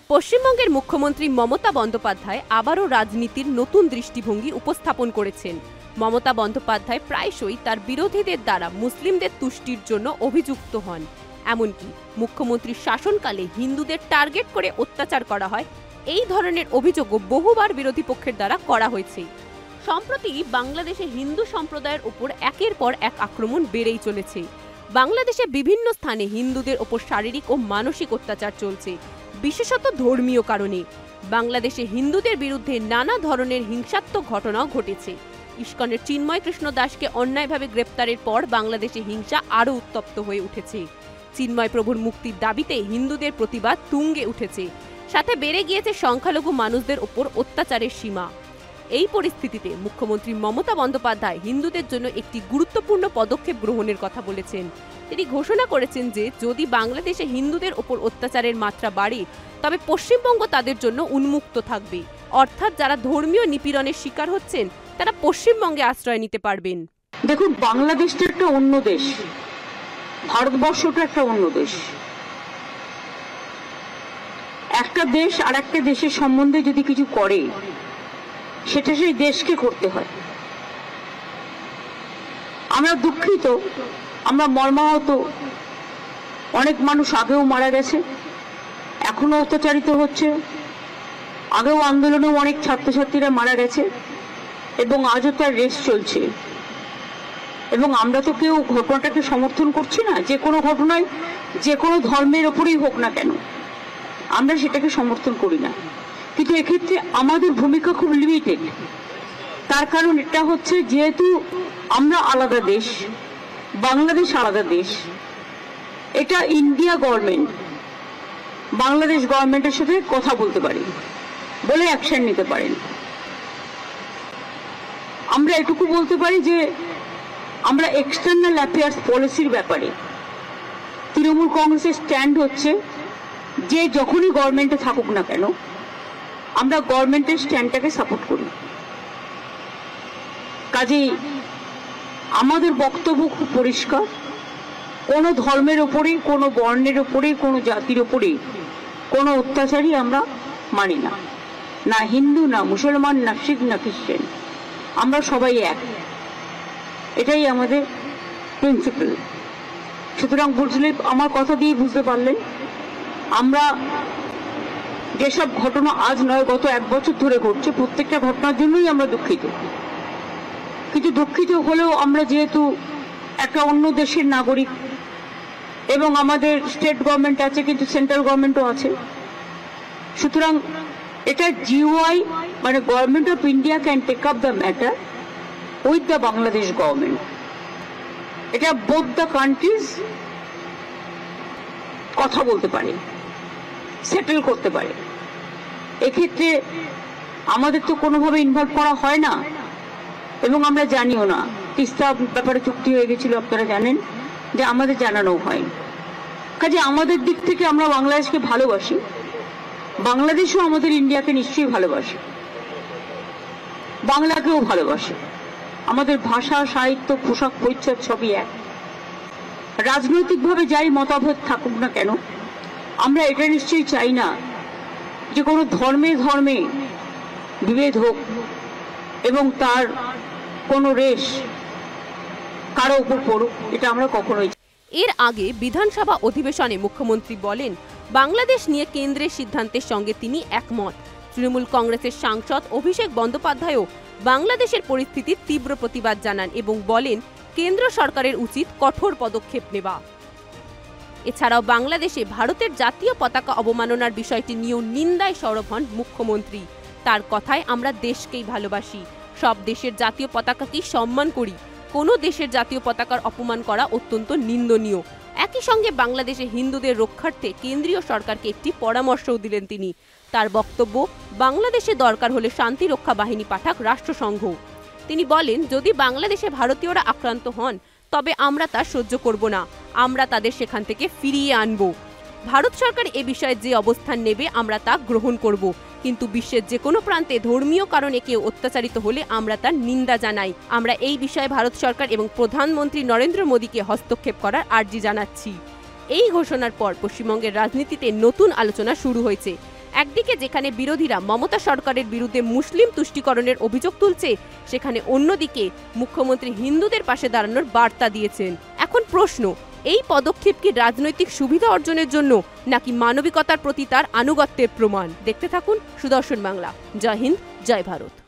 পশ্চিমবঙ্গের মুখ্যমন্ত্রী মমতা বন্দ্যোপাধ্যায় আবারও রাজনীতির নতুন দৃষ্টিভঙ্গি উপস্থাপন করেছেন। মমতা বন্দ্যোপাধ্যায় প্রায়শই তার বিরোধীদের দ্বারা মুসলিমদের তুষ্টির জন্য অভিযুক্ত হন। এমনকি মুখ্যমন্ত্রীর শাসনকালে হিন্দুদের টার্গেট করে অত্যাচার করা হয়, এই ধরনের অভিযোগও বহুবার বিরোধী পক্ষের দ্বারা করা হয়েছে। সম্প্রতি বাংলাদেশে হিন্দু সম্প্রদায়ের উপর একের পর এক আক্রমণ বেড়েই চলেছে। বাংলাদেশে বিভিন্ন স্থানে হিন্দুদের ওপর শারীরিক ও মানসিক অত্যাচার চলছে, বিশেষত ধর্মীয় কারণে। বাংলাদেশে হিন্দুদের বিরুদ্ধে নানা ধরনের হিংসাত্মক ঘটনাও ঘটেছে। ইস্কনের চিন্ময় কৃষ্ণ দাসকে অন্যায়ভাবে গ্রেপ্তারের পর বাংলাদেশে হিংসা আরও উত্তপ্ত হয়ে উঠেছে। চিন্ময় প্রভুর মুক্তির দাবিতে হিন্দুদের প্রতিবাদ তুঙ্গে উঠেছে, সাথে বেড়ে গিয়েছে সংখ্যালঘু মানুষদের ওপর অত্যাচারের সীমা। এই পরিস্থিতিতে মুখ্যমন্ত্রী মমতা বন্দ্যোপাধ্যায় হিন্দুদের জন্য একটি গুরুত্বপূর্ণ পদক্ষেপ গ্রহণের কথা বলেছেন। তিনি ঘোষণা করেছেন যে যদি বাংলাদেশে হিন্দুদের ওপর অত্যাচারের মাত্রা বাড়ে, তবে পশ্চিমবঙ্গ তাদের জন্য উন্মুক্ত থাকবে। অর্থাৎ যারা ধর্মীয় নিপীড়নের শিকার হচ্ছেন তারা পশ্চিমবঙ্গে আশ্রয় নিতে পারবেন। দেখুন, বাংলাদেশটা একটা অন্য দেশ, ভারতবর্ষটা একটা অন্য দেশ। একটা দেশ আর একটা দেশের সম্বন্ধে যদি কিছু করে, সেটা সেই দেশকে করতে হয়। আমরা দুঃখিত, আমরা মর্মাহত। অনেক মানুষ আগেও মারা গেছে, এখনো অত্যাচারিত হচ্ছে। আগেও আন্দোলনেও অনেক ছাত্রছাত্রীরা মারা গেছে এবং আজও তার রেস চলছে। এবং আমরা তো কেউ ঘটনাটাকে সমর্থন করছি না। যে কোনো ঘটনায় যে কোনো ধর্মের ওপরেই হোক না কেন, আমরা সেটাকে সমর্থন করি না। কিন্তু এক্ষেত্রে আমাদের ভূমিকা খুব লিমিটেড। তার কারণ এটা হচ্ছে, যেহেতু আমরা আলাদা দেশ, বাংলাদেশ আলাদা দেশ, এটা ইন্ডিয়া গভর্নমেন্ট বাংলাদেশ গভর্নমেন্টের সাথে কথা বলতে পারে, বলে অ্যাকশন নিতে পারেন। আমরা এটুকু বলতে পারি যে আমরা এক্সটার্নাল অ্যাফেয়ার্স পলিসির ব্যাপারে তৃণমূল কংগ্রেসের স্ট্যান্ড হচ্ছে যে যখনই গভর্নমেন্টে থাকুক না কেন, আমরা গভর্নমেন্টের স্ট্যান্ডটাকে সাপোর্ট করি। কাজেই আমাদের বক্তব্য খুব পরিষ্কার। কোনো ধর্মের ওপরে, কোনো বর্ণের ওপরে, কোনো জাতির ওপরে কোনো অত্যাচারই আমরা মানি না। না হিন্দু, না মুসলমান, না শিখ, না খ্রিস্টান, আমরা সবাই এক। এটাই আমাদের প্রিন্সিপাল। সুতরাং বুঝলে, আমার কথা দিয়ে বুঝতে পারলেন, আমরা যেসব ঘটনা আজ নয় গত 1 বছর ধরে ঘটছে, প্রত্যেকটা ঘটনার জন্যই আমরা দুঃখিত। কিন্তু দুঃখিত হলেও আমরা যেহেতু একটা অন্য দেশের নাগরিক এবং আমাদের স্টেট গভর্নমেন্ট আছে, কিন্তু সেন্ট্রাল গভর্নমেন্টও আছে, সুতরাং এটা জিওআই মানে government of India can take up the matter with the Bangladesh government. এটা বোথ দ্য কান্ট্রিজ কথা বলতে পারে, সেটেল করতে পারে। এক্ষেত্রে আমাদের তো কোনোভাবে ইনভলভ করা হয় না এবং আমরা জানিও না। তিস্তা ব্যাপারে চুক্তি হয়ে গেছিল, আপনারা জানেন, যে আমাদের জানানো হয়নি। কাজে আমাদের দিক থেকে আমরা বাংলাদেশকে ভালোবাসি, বাংলাদেশও আমাদের ইন্ডিয়াকে নিশ্চয়ই ভালোবাসে, বাংলাকেও ভালোবাসে। আমাদের ভাষা, সাহিত্য, পোশাক পরিচ্ছদ সবই এক। রাজনৈতিকভাবে যাই মতভেদ থাকুক না কেন, আমরা এটা নিশ্চয়ই চাই না যে কোনো ধর্মে ধর্মে বিভেদ হোক এবং তার কোনো রেশ কারো উপর পড়ুক, এটা আমরা কখনোই। এর আগে বিধানসভা অধিবেশনে মুখ্যমন্ত্রী বলেন, বাংলাদেশ নিয়ে কেন্দ্রের সিদ্ধান্তের সঙ্গে তিনি একমত। তৃণমূল কংগ্রেসের সাংসদ অভিষেক বন্দ্যোপাধ্যায়ও বাংলাদেশের পরিস্থিতির তীব্র প্রতিবাদ জানান এবং বলেন, কেন্দ্র সরকারের উচিত কঠোর পদক্ষেপ নেওয়া। এছাড়াও বাংলাদেশে ভারতের জাতীয় পতাকা অবমাননার বিষয়টি নিয়েও নিন্দায় সরব হন মুখ্যমন্ত্রী। তার কথায়, আমরা দেশকেই ভালোবাসি, সব দেশের জাতীয় পতাকাকেই সম্মান করি। কোনো দেশের জাতীয় পতাকার অপমান করা অত্যন্ত নিন্দনীয়। একই সঙ্গে বাংলাদেশে হিন্দুদের রক্ষার্থে কেন্দ্রীয় সরকারকে একটি পরামর্শও দিলেন তিনি। তার বক্তব্য, বাংলাদেশে দরকার হলে শান্তি রক্ষা বাহিনী পাঠাক রাষ্ট্রসংঘ। তিনি বলেন, যদি বাংলাদেশে ভারতীয়রা আক্রান্ত হন তবে আমরা তা সহ্য করব না, আমরা তাদের সেখান থেকে ফিরিয়ে আনব। ভারত সরকার এ বিষয়ে যে অবস্থান নেবে আমরা তা গ্রহণ করব, কিন্তু বিশ্বের যে কোনো প্রান্তে ধর্মীয় কারণে কেউ অত্যাচারিত হলে আমরা তার নিন্দা জানাই। আমরা এই বিষয়ে ভারত সরকার এবং প্রধানমন্ত্রী নরেন্দ্র মোদীকে হস্তক্ষেপ করার আর্জি জানাচ্ছি। এই ঘোষণার পর পশ্চিমবঙ্গের রাজনীতিতে নতুন আলোচনা শুরু হয়েছে। একদিকে যেখানে বিরোধীরা মমতা সরকারের বিরুদ্ধে মুসলিম তুষ্টিকরণের অভিযোগ তুলছে, সেখানে অন্যদিকে মুখ্যমন্ত্রী হিন্দুদের পাশে দাঁড়ানোর বার্তা দিয়েছেন। এখন প্রশ্ন, এই পদক্ষেপ কি রাজনৈতিক সুবিধা অর্জনের জন্য নাকি মানবিকতার প্রতি তার আনুগত্যের প্রমাণ? দেখতে থাকুন সুদর্শন বাংলা। জয় হিন্দ, জয় ভারত।